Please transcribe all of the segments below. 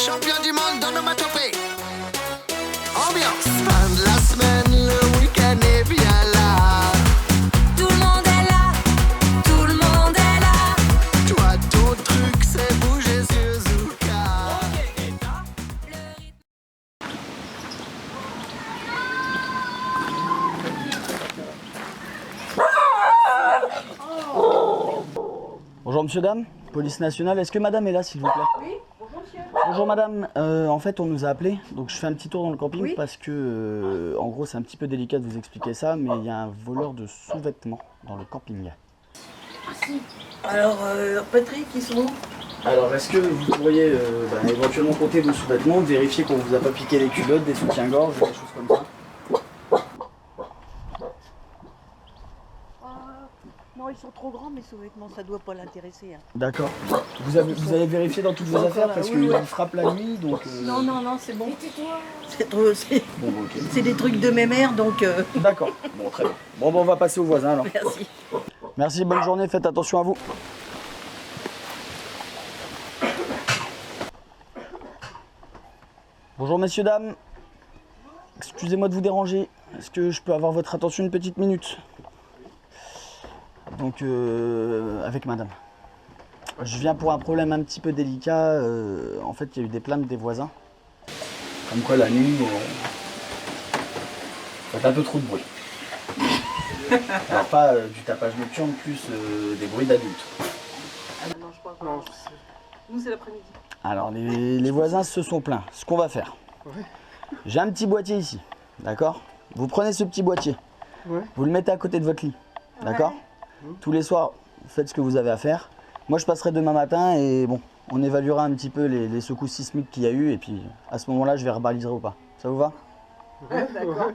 champion du monde d'onomatopée. Ambiance. Fin de la semaine, le week-end est bien là. Tout le monde est là, tout le monde est là. Toi, ton truc, c'est bouger sur Zouka. Bonjour monsieur, dame, police nationale, est-ce que madame est là s'il vous plaît? Oui, bonjour monsieur. Bonjour madame, en fait on nous a appelé, donc je fais un petit tour dans le camping Oui. parce que en gros c'est un petit peu délicat de vous expliquer ça, mais il y a un voleur de sous-vêtements dans le camping. Alors, Patrick, ils sont où? Alors est-ce que vous pourriez éventuellement compter vos sous-vêtements, vérifier qu'on vous a pas piqué les culottes, des soutiens-gorge, des choses comme ça? Non, ils sont trop grands, mes sous-vêtements, ça doit pas l'intéresser. Hein. D'accord. Vous avez vérifié dans toutes vos affaires parce Oui, qu'il oui. frappe la nuit, donc... Non, c'est bon. C'est trop, c'est Bon, ok. c'est des trucs de mes mères, donc D'accord, bon très bien. Bon, on va passer au voisin alors. merci. Merci, bonne journée, faites attention à vous. Bonjour messieurs, dames. Excusez-moi de vous déranger. Est-ce que je peux avoir votre attention une petite minute? Donc, avec madame. Je viens pour un problème un petit peu délicat. En fait, il y a eu des plaintes des voisins. Comme quoi la nuit, ça fait un peu trop de bruit. Alors pas du tapage nocturne, plus des bruits d'adultes. Non, je crois que non. Nous, c'est l'après-midi. Alors les voisins se sont plaints. Ce qu'on va faire, j'ai un petit boîtier ici, d'accord? Vous prenez ce petit boîtier, vous le mettez à côté de votre lit, d'accord? Tous les soirs, vous faites ce que vous avez à faire. Moi je passerai demain matin et bon, on évaluera un petit peu les secousses sismiques qu'il y a eu et puis à ce moment-là je verbaliserai ou pas. Ça vous va? D'accord.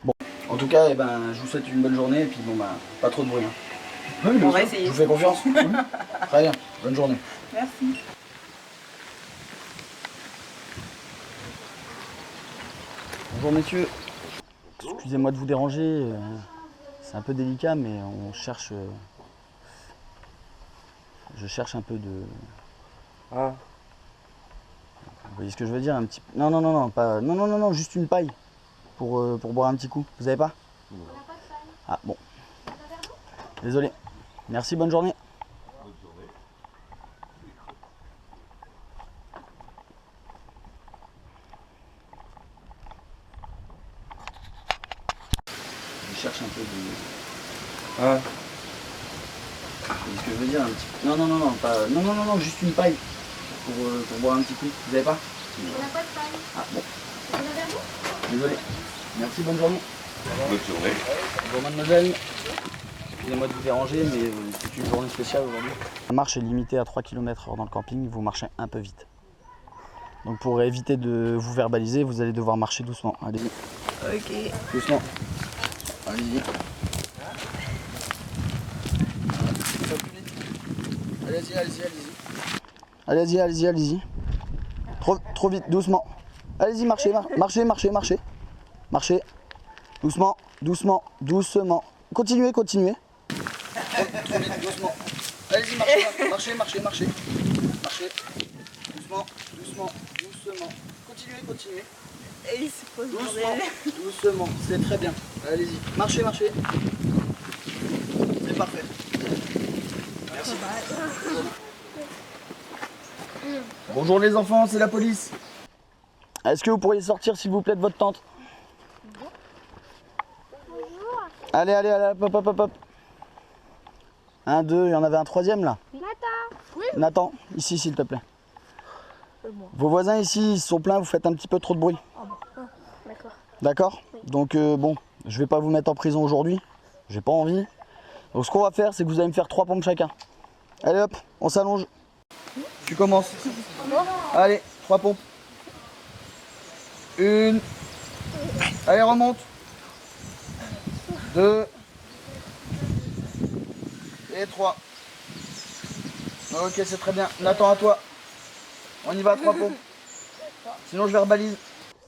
Bon, en tout cas, je vous souhaite une bonne journée et puis bon pas trop de bruit. Hein. On va essayer. Je vous fais confiance. Très bien, bonne journée. Merci. Bonjour messieurs, excusez-moi de vous déranger, c'est un peu délicat mais on cherche, je cherche un peu de... Ah, Vous voyez ce que je veux dire un petit... Non, pas... Non, juste une paille pour boire un petit coup, vous avez pas? On n'a pas de paille. Ah bon, désolé, merci, bonne journée. Je cherche un peu de... ah, Vous voyez ce que je veux dire un petit peu... Non, pas... Non, juste une paille pour boire un petit coup, vous avez pas? On n'a pas de paille. Ah bon, Vous avez un verre? désolé, merci, bonne journée. bonne journée. Bonjour mademoiselle, excusez-moi de vous déranger mais c'est une journée spéciale aujourd'hui. La marche est limitée à 3 km/h dans le camping, vous marchez un peu vite. Donc pour éviter de vous verbaliser, vous allez devoir marcher doucement. Allez-y, Ok. doucement. Allez-y. Allez-y. Trop vite, doucement. Allez-y, marchez. Marchez. Doucement. Continuez. Trop vite, doucement. Allez-y, marchez. Doucement. Continuez. Et il se pose le bordel. Doucement, c'est très bien. Allez-y, marchez. C'est parfait. Merci. Bonjour les enfants, c'est la police. Est-ce que vous pourriez sortir s'il vous plaît de votre tente? Allez, hop. 1, 2, il y en avait un troisième là. Nathan, ici s'il te plaît. Vos voisins ici, ils se sont plaints, vous faites un petit peu trop de bruit. D'accord. D'accord? Donc bon, je vais pas vous mettre en prison aujourd'hui, j'ai pas envie. Donc ce qu'on va faire, c'est que vous allez me faire 3 pompes chacun. Allez hop, on s'allonge. Tu commences. Allez, 3 pompes. 1. Allez, remonte. 2. Et 3. Ok, c'est très bien. Nathan, à toi. On y va, 3 pompes. Sinon, je verbalise.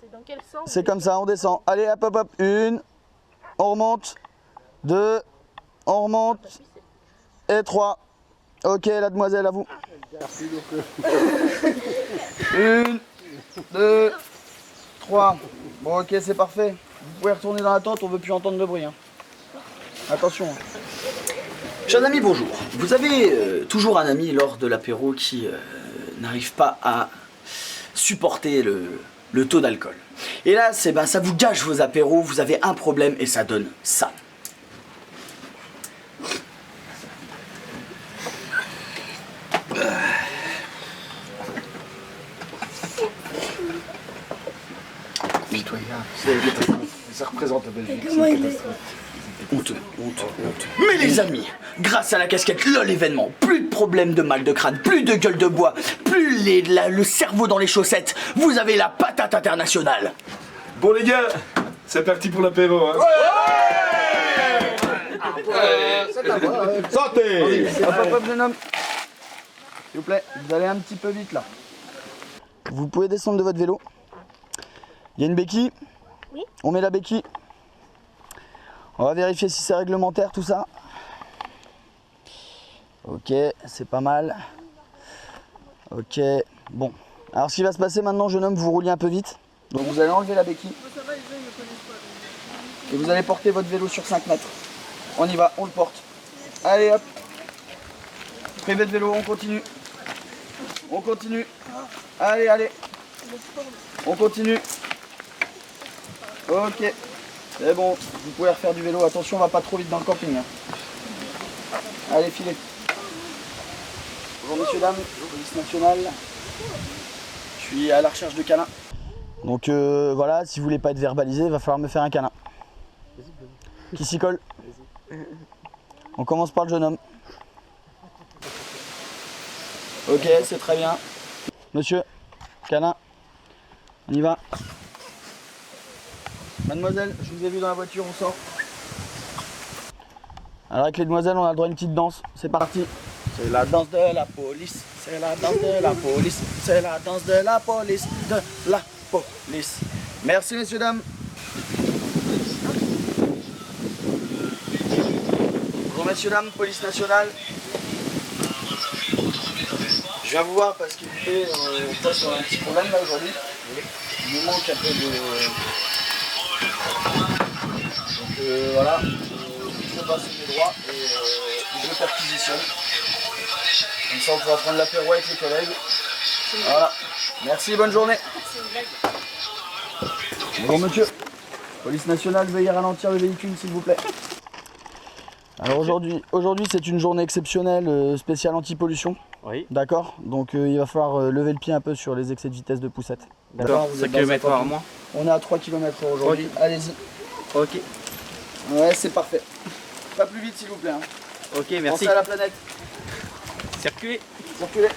C'est dans quel sens? C'est comme ça, on descend. Allez, hop. 1. On remonte. 2. On remonte. Et 3. Ok, la demoiselle, à vous. 1, 2, 3. Bon, ok, c'est parfait. Vous pouvez retourner dans la tente, on veut plus entendre de bruit. Hein. Attention. Chers amis, bonjour. Vous avez toujours un ami lors de l'apéro qui n'arrive pas à supporter le taux d'alcool. Et là, ça vous gâche vos apéros, vous avez un problème et ça donne ça. Ça représente la Belgique. Honteux. Mais les amis, grâce à la casquette LOL événement, plus de problèmes de mal de crâne, plus de gueule de bois, plus le cerveau dans les chaussettes, vous avez la patate internationale. Bon les gars, c'est parti pour l'apéro. Hein. Santé. Hop, jeune homme. S'il vous plaît, vous allez un petit peu vite là. Vous pouvez descendre de votre vélo. Il y a une béquille. Oui. On met la béquille. On va vérifier si c'est réglementaire tout ça. Ok, c'est pas mal. Ok, bon. Alors ce qui va se passer maintenant, jeune homme, vous roulez un peu vite. Donc vous allez enlever la béquille. Et vous allez porter votre vélo sur 5 mètres. On y va, on le porte. Allez hop. Prenez votre vélo, on continue. On continue. Allez, allez. On continue. Ok. C'est bon, vous pouvez refaire du vélo. Attention, on va pas trop vite dans le camping. Hein. Allez, filez. Bonjour messieurs, dames, police nationale. Je suis à la recherche de câlins. Donc voilà, si vous voulez pas être verbalisé, il va falloir me faire un câlin. Qui s'y colle? On commence par le jeune homme. Ok, c'est très bien. Monsieur, câlin. On y va. Mademoiselle, je vous ai vu dans la voiture, on sort. Alors avec les demoiselles, on a le droit à une petite danse. C'est parti. C'est la danse de la police. C'est la danse de la police. C'est la danse de la police. De la police. Merci messieurs, dames. Bonjour messieurs, dames, police nationale. Je viens vous voir parce qu'il fait sur un petit problème là aujourd'hui. Il nous manque un peu de... Donc voilà, je vais passer mes droits et je perquisitionne. Comme ça on pourra prendre l'apéro avec les collègues. Voilà. Merci, bonne journée. Bonjour monsieur. Police nationale, veuillez ralentir le véhicule s'il vous plaît. Alors aujourd'hui c'est une journée exceptionnelle spéciale anti-pollution. Oui. D'accord. Donc il va falloir lever le pied un peu sur les excès de vitesse de poussette. D'accord. 5 km/h à moins. On est à 3 km/h aujourd'hui. Okay. Allez-y. Ok. Ouais, c'est parfait. Pas plus vite s'il vous plaît. Hein. Ok, merci. Pensez à la planète. Circulez. Circulez.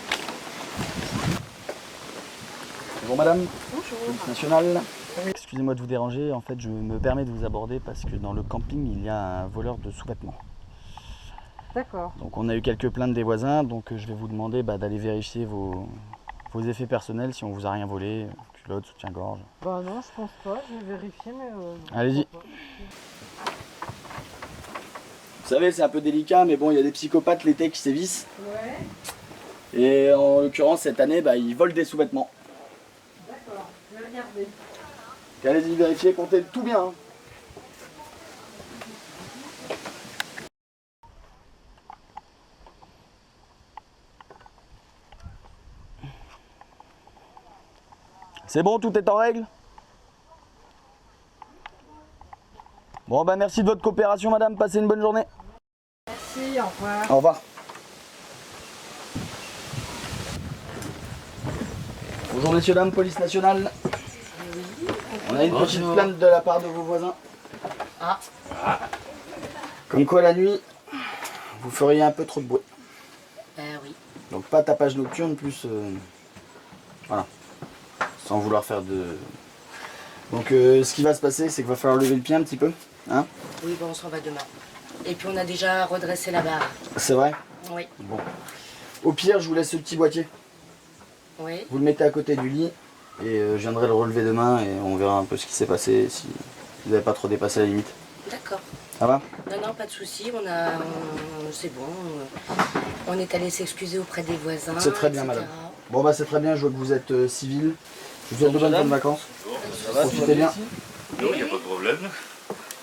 Bonjour madame. Bonjour. Police nationale. Excusez-moi de vous déranger, en fait je me permets de vous aborder parce que dans le camping il y a un voleur de sous-vêtements. D'accord. Donc on a eu quelques plaintes des voisins, donc je vais vous demander d'aller vérifier vos effets personnels si on vous a rien volé, culotte, soutien-gorge. Bah non, je pense pas, je vais vérifier, mais... Allez-y. Vous savez, c'est un peu délicat, mais bon, il y a des psychopathes l'été qui sévissent. Ouais. Et en l'occurrence, cette année, ils volent des sous-vêtements. D'accord, je vais regarder. Allez-y, vérifiez, comptez tout bien. Hein. C'est bon, tout est en règle? Bon, merci de votre coopération, madame. Passez une bonne journée. Merci, au revoir. Au revoir. Bonjour, messieurs, dames, police nationale. On a une petite plainte de la part de vos voisins. Ah. Comme quoi, la nuit, vous feriez un peu trop de bruit. Oui. Donc, pas tapage nocturne, plus... voilà. Sans vouloir faire de... Donc ce qui va se passer, c'est qu'il va falloir lever le pied un petit peu. Hein? Oui, bon, on s'en va demain. Et puis on a déjà redressé la barre. C'est vrai? Oui. Bon. Au pire, je vous laisse ce petit boîtier. Oui. Vous le mettez à côté du lit et je viendrai le relever demain et on verra un peu ce qui s'est passé, si vous n'avez pas trop dépassé la limite. D'accord. Ça va? Non, non, pas de souci. C'est bon. On est allé s'excuser auprès des voisins. C'est très bien, etc. madame. Bon bah c'est très bien, je vois que vous êtes civil. Je vous souhaite de bonnes vacances. Profitez bien. Non, il n'y a pas de problème.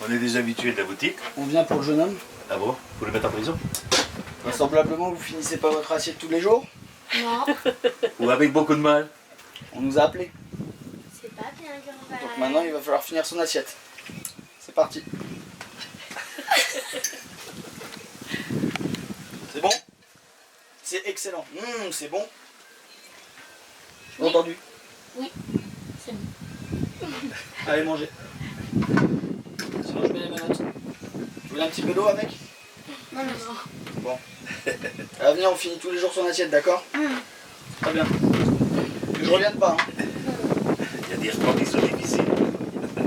On est des habitués de la boutique. On vient pour le jeune homme. Ah bon? Faut le mettre en prison? Vraisemblablement, vous finissez pas votre assiette tous les jours. Non, Ou avec beaucoup de mal? On nous a appelés. c'est pas bien comme Donc maintenant, il va falloir finir son assiette. C'est parti. C'est bon? C'est excellent. C'est bon. Oui. Entendu? Oui, c'est bon. Allez manger. Sinon je mets les menottes. Tu voulais un petit peu d'eau avec? Non, non, Bon. À l'avenir on finit tous les jours son assiette, d'accord? Très bien. Que je revienne pas. Hein. Il y a des repas qui sont difficiles.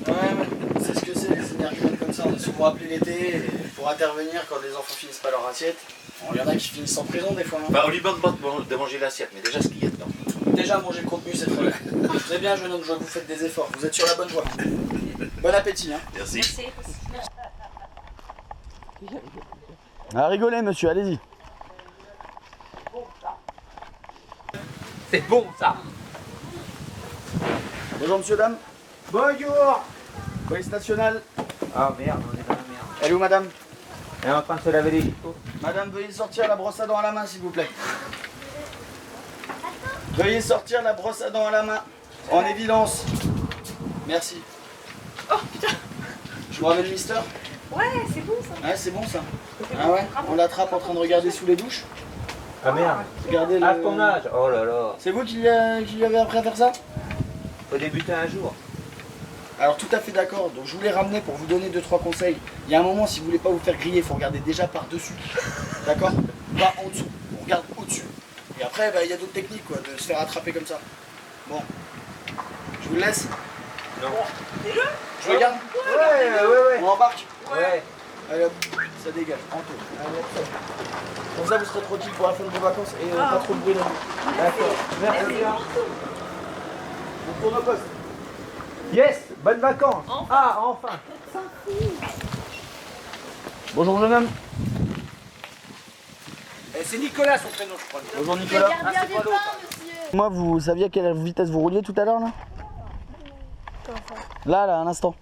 Ouais, c'est ce que c'est, les énergumènes comme ça. On est souvent appelé l'été pour intervenir quand les enfants finissent pas leur assiette. Bon, il y en a qui finissent en prison des fois. Hein. Bah, on lui demande pas de manger l'assiette, mais déjà ce qu'il y a dedans. Déjà manger le contenu, c'est très bien. C'est bien, jeune homme, je vois que vous faites des efforts. Vous êtes sur la bonne voie. Bon appétit. Hein. Merci. Ah, rigolez, monsieur, allez-y. C'est bon ça. Bonjour, monsieur, dame. Bonjour. Police nationale. Ah merde, on est dans la merde. Elle est où, madame? Elle est en train de se laver les cheveux. Madame, veuillez sortir la brosse à dents à la main, s'il vous plaît. Veuillez sortir la brosse à dents à la main. En évidence. Merci. Oh putain. Je vous ramène Mister? Ouais, c'est bon ça. Ouais, c'est bon ça. Ah ouais? On l'attrape en train de regarder sous les douches? Ah merde. Regardez À le... ton âge. Oh là là. C'est vous qui lui avez appris à faire ça? Faut débuter un jour. Alors tout à fait d'accord, donc je vous l'ai ramené pour vous donner 2-3 conseils. Il y a un moment, si vous voulez pas vous faire griller, il faut regarder déjà par-dessus. D'accord? Pas en dessous, on regarde au-dessus. Et après, bah, il y a d'autres techniques quoi, de se faire attraper comme ça. Bon. Je vous le laisse? Non. Je regarde? Ouais. On embarque? Ouais. Allez hop, ça dégage, en tout. Allez, hop. Comme ça vous serez tranquille pour la fin de vos vacances et pas trop de bruit la nuit. D'accord. Merci bien. On tourne au poste. Yes. Bonnes vacances. Ah enfin. Bonjour jeune homme. C'est Nicolas son prénom je crois. Bonjour Nicolas. Regarde bien des pains, monsieur. Moi, vous saviez à quelle vitesse vous rouliez tout à l'heure là? Là, à l'instant.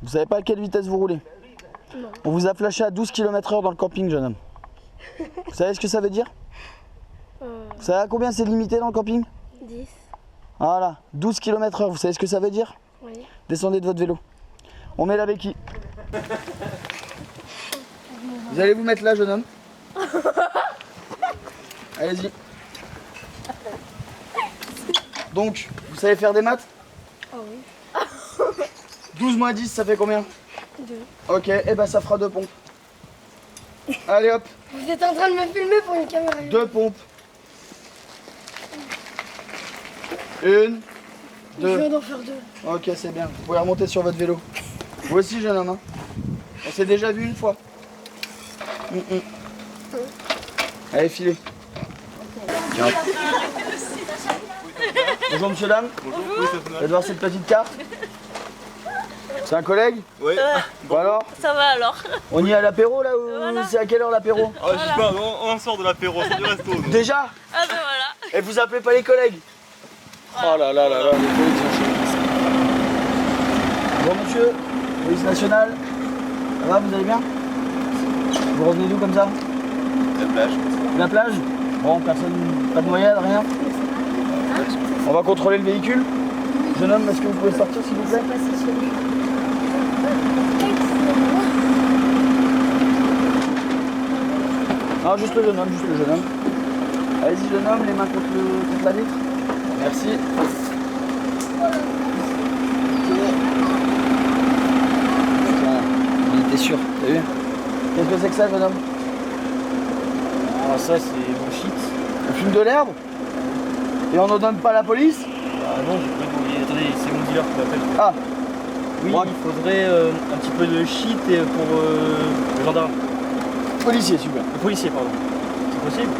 Vous savez pas à quelle vitesse vous roulez? Non. On vous a flashé à 12 km/h dans le camping, jeune homme. Vous savez ce que ça veut dire? Vous savez à combien c'est limité dans le camping? 10. Voilà, 12 km/h, vous savez ce que ça veut dire? Oui. Descendez de votre vélo. On met la béquille. Vous allez vous mettre là, jeune homme. Allez-y. Donc, vous savez faire des maths? Oh oui. 12 moins 10, ça fait combien? 2. Ok, et ben ça fera 2 pompes. Allez hop, Vous êtes en train de me filmer pour une caméra. 2 pompes. 1, Je 2. viens d'en faire 2. Ok, c'est bien. Vous pouvez remonter sur votre vélo. Vous aussi, jeune homme. Hein. On s'est déjà vu une fois. Allez, filez. Tiens. Bonjour, monsieur, dame. Bonjour. Vous allez voir cette petite carte? C'est un collègue? Oui. Bon alors, Ça va alors. on y est à l'apéro là ou c'est à quelle heure l'apéro? Ah, je sais pas, on sort de l'apéro, c'est du resto. nous. Déjà? Ah ben voilà. Et vous appelez pas les collègues? Oh là là là là, les collègues sont chez nous. Bon monsieur, police nationale, ça va, vous allez bien? Vous revenez d'où comme ça? La plage. La plage? Bon, personne, pas de noyade, rien? On va contrôler le véhicule. Jeune homme, est-ce que vous pouvez sortir s'il vous plaît? Non, juste le jeune homme, juste le jeune homme. Allez-y jeune homme, les mains contre la vitre. Merci. Voilà, on était sûr, t'as vu? Qu'est-ce que c'est que ça, jeune homme? Ah ça c'est mon shit. On fume de l'herbe? Et on ne donne pas à la police? Ah non, j'ai pas oublié. Attendez, c'est mon dealer qui m'appelle. Ah, Oui, Moi- il faudrait un petit peu de shit et pour le gendarme. policier, super. Le policier, pardon. C'est possible?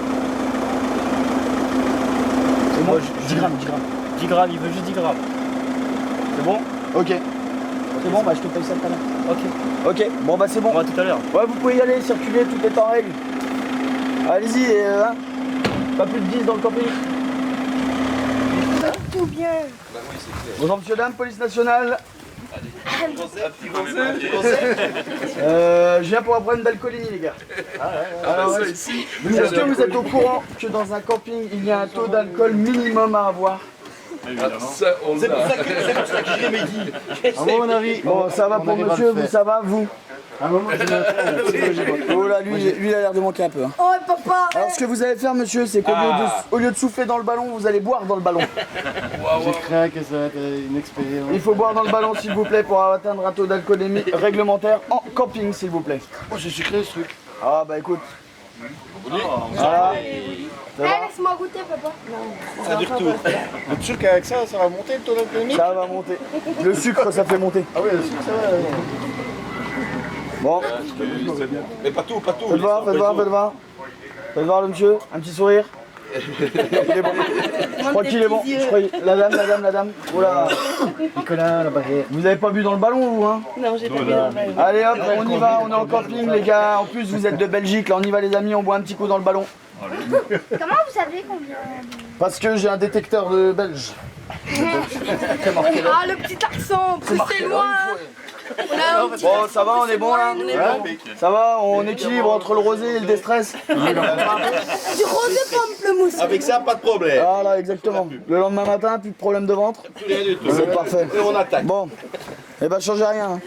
C'est bon? Moi, 10 grammes, 10 grammes. 10 grammes, il veut juste 10 grammes. C'est bon? Ok. C'est bon, bah je te paye ça tout à l'heure. Ok. Ok, bon bah c'est bon. On va tout à l'heure. Ouais, vous pouvez y aller, circuler, tout est en règle. Allez-y, hein. Pas plus de 10 dans le camping. Tout bien. Bonjour monsieur, dame, police nationale. Je viens pour un problème d'alcoolémie les gars. Alors, est-ce que vous êtes au courant que dans un camping il y a un taux d'alcool minimum à avoir? C'est pour ça que je l'ai dit. À mon avis. Bon, ça va pour monsieur, vous, ça va, vous? À un moment, Oh là, lui il a l'air de manquer un peu. Hein. Oh papa. Alors ce que vous allez faire monsieur, c'est qu'au lieu de souffler dans le ballon, vous allez boire dans le ballon. J'ai craint que ça va être une expérience. Il faut boire dans le ballon s'il vous plaît pour atteindre un taux d'alcoolémie réglementaire en camping s'il vous plaît. Oh, j'ai sucré ce truc. Ah bah écoute. Voilà. Laisse-moi goûter papa. Ça dure tout. Le sucre avec ça, ça va monter le taux d'alcoolémie? Ça va monter. Le sucre ça fait monter. Ah oui, le sucre ça va. Bon. Mais pas tout, pas tout. Faites voir, faites voir, faites voir. Faites voir le monsieur, un petit sourire. Il est bon. Je crois qu'il est bon. Je crois la dame. Oh là. Nicolas, la barrière. Vous avez pas bu dans le ballon vous hein? Non, j'ai pas bien. Allez hop, on y va, on est en camping les gars. En plus vous êtes de Belgique, là on y va les amis, on boit un petit coup dans le ballon. Comment vous savez qu'on vient? Parce que j'ai un détecteur de belge. Ah le petit accent, poussez loin. Bon ça va, on est bon là? Ça va, on équilibre entre le rosé et le déstress. Du rosé pamplemousse. Avec ça, pas de problème. Voilà exactement. Le lendemain matin, plus de problème de ventre. Rien du tout. C'est parfait. Et on attaque. Bon, et ben changez rien. Hein.